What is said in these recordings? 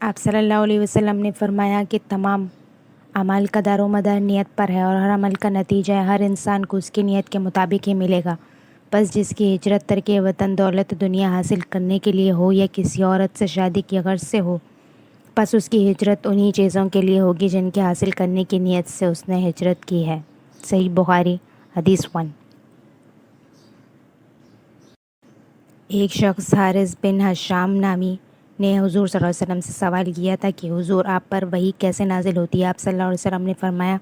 آپ صلی اللہ علیہ وسلم نے فرمایا کہ تمام اعمال کا دار و مدار نیت پر ہے، اور ہر عمل کا نتیجہ ہر انسان کو اس کی نیت کے مطابق ہی ملے گا۔ بس جس کی ہجرت ترک وطن دولت دنیا حاصل کرنے کے لیے ہو یا کسی عورت سے شادی کی غرض سے ہو، بس اس کی ہجرت انہی چیزوں کے لیے ہوگی جن کے حاصل کرنے کی نیت سے اس نے ہجرت کی ہے۔ صحیح بخاری حدیث 1۔ ایک شخص حارث بن حشام نامی نے حضور صلی اللہ علیہ وسلم سے سوال کیا تھا کہ حضور، آپ پر وحی کیسے نازل ہوتی ہے؟ آپ صلی اللہ علیہ وسلم نے فرمایا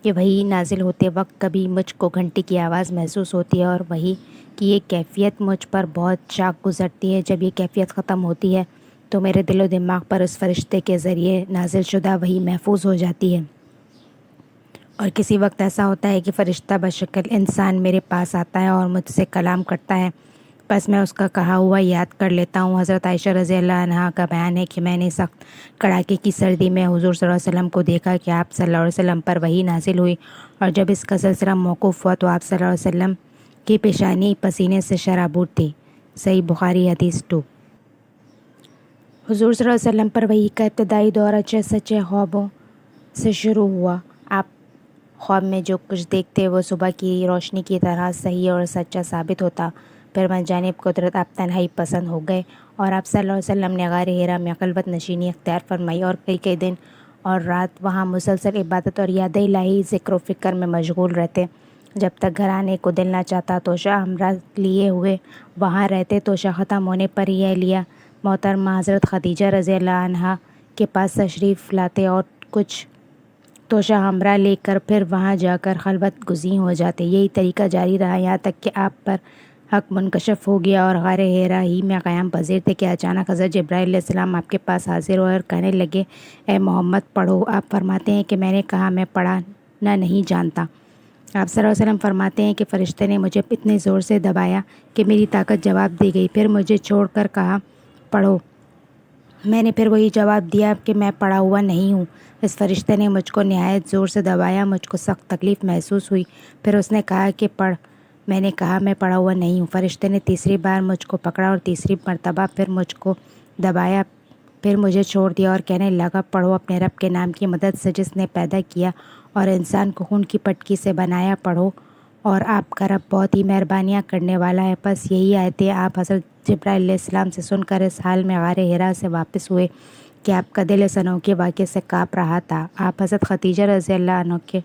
کہ وحی نازل ہوتے وقت کبھی مجھ کو گھنٹی کی آواز محسوس ہوتی ہے، اور وحی کی یہ کیفیت مجھ پر بہت چاک گزرتی ہے۔ جب یہ کیفیت ختم ہوتی ہے تو میرے دل و دماغ پر اس فرشتے کے ذریعے نازل شدہ وحی محفوظ ہو جاتی ہے، اور کسی وقت ایسا ہوتا ہے کہ فرشتہ بشکل انسان میرے پاس آتا ہے اور مجھ سے کلام کرتا ہے، بس میں اس کا کہا ہوا یاد کر لیتا ہوں۔ حضرت عائشہ رضی اللہ عنہا کا بیان ہے کہ میں نے سخت کڑاکے کی سردی میں حضور صلی اللہ علیہ وسلم کو دیکھا کہ آپ صلی اللہ علیہ وسلم پر وحی نازل ہوئی، اور جب اس کا سلسلہ موقوف ہوا تو آپ صلی اللہ علیہ وسلم کی پیشانی پسینے سے شرابور تھی۔ صحیح بخاری حدیث 2۔ حضور صلی اللہ علیہ وسلم پر وحی کا ابتدائی دور اچھے سچے خوابوں سے شروع ہوا۔ آپ خواب میں جو کچھ دیکھتے وہ صبح کی روشنی کی طرح صحیح اور سچا ثابت ہوتا۔ پھر بجانب قدرت آپ تنہائی پسند ہو گئے، اور آپ صلی اللہ علیہ وسلم نے غار حرا میں خلوت نشینی اختیار فرمائی، اور کئی دن اور رات وہاں مسلسل عبادت اور یاد الہی ذکر و فکر میں مشغول رہتے۔ جب تک گھر آنے کو دل نہ چاہتا تو شاہ ہمراہ لیے ہوئے وہاں رہتے، تو شاہ ختم ہونے پر یہ لیا محترمہ حضرت خدیجہ رضی اللہ عنہا کے پاس تشریف لاتے، اور کچھ توشہ ہمراہ لے کر پھر وہاں جا کر خلوت گزین ہو جاتے۔ یہی طریقہ جاری رہا یہاں تک کہ آپ پر حق منکشف ہو گیا اور غار حرا ہی میں قیام پذیر تھے کہ اچانک حضرت جبرائیل علیہ السلام آپ کے پاس حاضر ہوئے اور کہنے لگے، اے محمد پڑھو۔ آپ فرماتے ہیں کہ میں نے کہا میں پڑھنا نہیں جانتا۔ آپ صلی اللہ علیہ وسلم فرماتے ہیں کہ فرشتے نے مجھے اتنے زور سے دبایا کہ میری طاقت جواب دے گئی، پھر مجھے چھوڑ کر کہا پڑھو۔ میں نے پھر وہی جواب دیا کہ میں پڑھا ہوا نہیں ہوں۔ اس فرشتے نے مجھ کو نہایت زور سے دبایا، مجھ کو سخت تکلیف محسوس ہوئی، پھر اس نے کہا کہ پڑھ۔ میں نے کہا میں پڑھا ہوا نہیں ہوں۔ فرشتے نے تیسری بار مجھ کو پکڑا اور تیسری مرتبہ پھر مجھ کو دبایا، پھر مجھے چھوڑ دیا اور کہنے لگا پڑھو، اپنے رب کے نام کی مدد سے جس نے پیدا کیا اور انسان کو خون کی پٹکی سے بنایا، پڑھو، اور آپ کا رب بہت ہی مہربانیاں کرنے والا ہے۔ بس یہی آیتیں آپ حضرت جبرائیل علیہ السلام سے سن کر اس حال میں غار حرا سے واپس ہوئے کہ آپ کا دل اس انوکھے واقعے سے کانپ رہا تھا۔ آپ حضرت خدیجہ رضی اللہ عنہا کے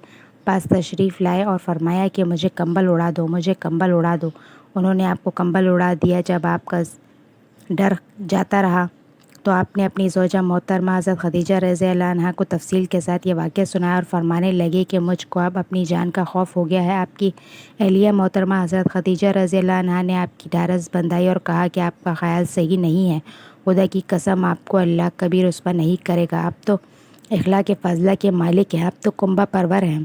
پاس تشریف لائے اور فرمایا کہ مجھے کمبل اڑا دو، مجھے کمبل اڑا دو۔ انہوں نے آپ کو کمبل اڑا دیا۔ جب آپ کا ڈر جاتا رہا تو آپ نے اپنی زوجہ محترمہ حضرت خدیجہ رضی اللہ عنہا کو تفصیل کے ساتھ یہ واقعہ سنایا اور فرمانے لگے کہ مجھ کو اب اپنی جان کا خوف ہو گیا ہے۔ آپ کی اہلیہ محترمہ حضرت خدیجہ رضی اللہ عنہا نے آپ کی ڈھارس بندھائی اور کہا کہ آپ کا خیال صحیح نہیں ہے، خدا کی قسم آپ کو اللہ کبھی رسوا نہیں کرے گا، آپ تو اخلاق فاضلہ کے مالک ہیں، آپ تو کنبہ پرور ہیں،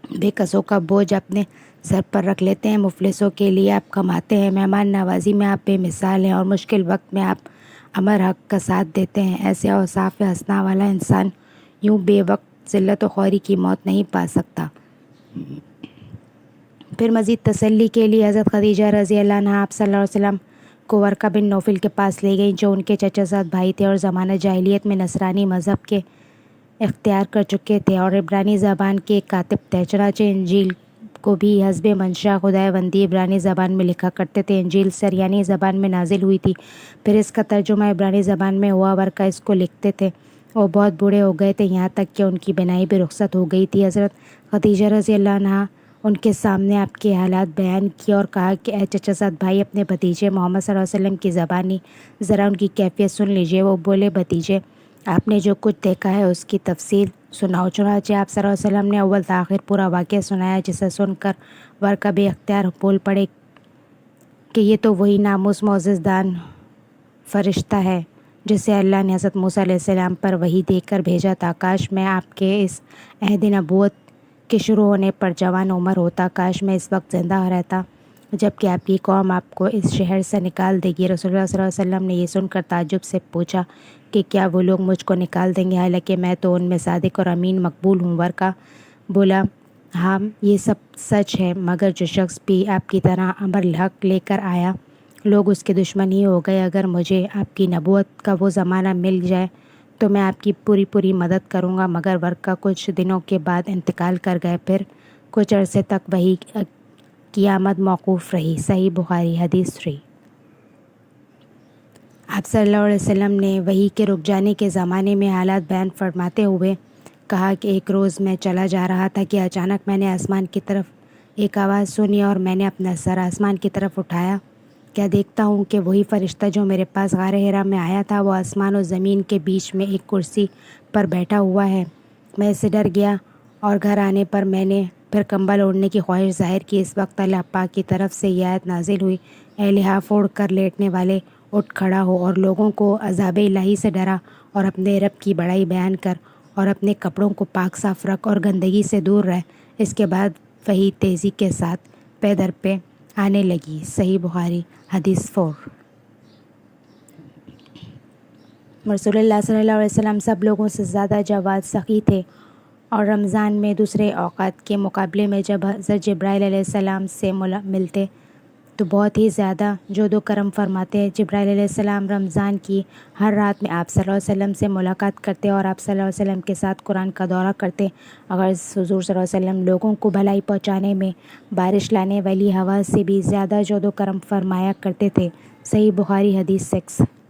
بے کسوں کا بوجھ اپنے سر پر رکھ لیتے ہیں، مفلسوں کے لیے آپ کماتے ہیں، مہمان نوازی میں آپ بے مثال ہیں، اور مشکل وقت میں آپ امر حق کا ساتھ دیتے ہیں۔ ایسے اوصاف حسنہ والا انسان یوں بے وقت ذلت و خواری کی موت نہیں پا سکتا۔ پھر مزید تسلی کے لیے حضرت خدیجہ رضی اللہ عنہا آپ صلی اللہ علیہ وسلم کو ورقہ بن نوفل کے پاس لے گئیں، جو ان کے چچا زاد بھائی تھے اور زمانہ جاہلیت میں نصرانی مذہب کے اختیار کر چکے تھے اور عبرانی زبان کے کاتب تھے۔ چنانچہ انجیل کو بھی حسب منشاء خداوندی عبرانی زبان میں لکھا کرتے تھے۔ انجیل سریانی زبان میں نازل ہوئی تھی، پھر اس کا ترجمہ عبرانی زبان میں ہوا۔ ورقہ اس کو لکھتے تھے، وہ بہت بوڑھے ہو گئے تھے، یہاں تک کہ ان کی بینائی بھی رخصت ہو گئی تھی۔ حضرت خدیجہ رضی اللہ عنہا ان کے سامنے آپ کے حالات بیان کیے اور کہا کہ اے چچا زاد بھائی، اپنے بھتیجے محمد صلی اللہ علیہ وسلم کی زبانی ذرا ان کی کیفیت سن لیجیے۔ وہ بولے، بھتیجے، آپ نے جو کچھ دیکھا ہے اس کی تفصیل سناؤ۔ چنانچہ آپ صلی اللہ علیہ وسلم نے اول تا آخر پورا واقعہ سنایا، جسے سن کر ورقہ بے اختیار بول پڑے کہ یہ تو وہی ناموس معزز دان فرشتہ ہے جسے اللہ نے حضرت موسیٰ علیہ السلام پر وحی دے کر بھیجا تھا۔ کاش میں آپ کے اس عہد نبوت کے شروع ہونے پر جوان عمر ہوتا، کاش میں اس وقت زندہ رہتا جبکہ آپ کی قوم آپ کو اس شہر سے نکال دے گی۔ رسول اللہ صلی اللہ علیہ وسلم نے یہ سن کر تعجب سے پوچھا کہ کیا وہ لوگ مجھ کو نکال دیں گے حالانکہ میں تو ان میں صادق اور امین مقبول ہوں؟ ورقہ بولا، ہاں یہ سب سچ ہے، مگر جو شخص بھی آپ کی طرح امر الحق لے کر آیا لوگ اس کے دشمن ہی ہو گئے۔ اگر مجھے آپ کی نبوت کا وہ زمانہ مل جائے تو میں آپ کی پوری مدد کروں گا، مگر ورقہ کچھ دنوں کے بعد انتقال کر گئے۔ پھر کچھ عرصے تک وحی کی آمد موقوف رہی۔ صحیح بخاری حدیث 3۔ آپ صلی اللہ علیہ وسلم نے وحی کے رک جانے کے زمانے میں حالات بیان فرماتے ہوئے کہا کہ ایک روز میں چلا جا رہا تھا کہ اچانک میں نے آسمان کی طرف ایک آواز سنی اور میں نے اپنا سر آسمان کی طرف اٹھایا۔ کیا دیکھتا ہوں کہ وہی فرشتہ جو میرے پاس غار حرا میں آیا تھا وہ آسمان و زمین کے بیچ میں ایک کرسی پر بیٹھا ہوا ہے۔ میں اس سے ڈر گیا اور گھر آنے پر میں نے پھر کمبل اوڑھنے کی خواہش ظاہر کی۔ اس وقت اللہ پاک کی طرف سے یہ آیت نازل ہوئی، اے لحاف اوڑھ کر لیٹنے والے، اٹھ کھڑا ہو اور لوگوں کو عذاب الہی سے ڈرا اور اپنے رب کی بڑائی بیان کر اور اپنے کپڑوں کو پاک صاف رکھ اور گندگی سے دور رہ۔ اس کے بعد وحی تیزی کے ساتھ پے در پہ آنے لگی۔ صحیح بخاری حدیث 4۔ رسول اللہ صلی اللہ علیہ وسلم سب لوگوں سے زیادہ جواد سخی تھے، اور رمضان میں دوسرے اوقات کے مقابلے میں جب حضرت جبرائیل علیہ السلام سے ملتے تو بہت ہی زیادہ جود و کرم فرماتے۔ جبرائیل علیہ السلام رمضان کی ہر رات میں آپ صلی اللہ علیہ وسلم سے ملاقات کرتے اور آپ صلی اللہ علیہ وسلم کے ساتھ قرآن کا دورہ کرتے۔ اگر حضور صلی اللہ علیہ وسلم لوگوں کو بھلائی پہنچانے میں بارش لانے والی ہوا سے بھی زیادہ جود و کرم فرمایا کرتے تھے۔ صحیح بخاری حدیث 6۔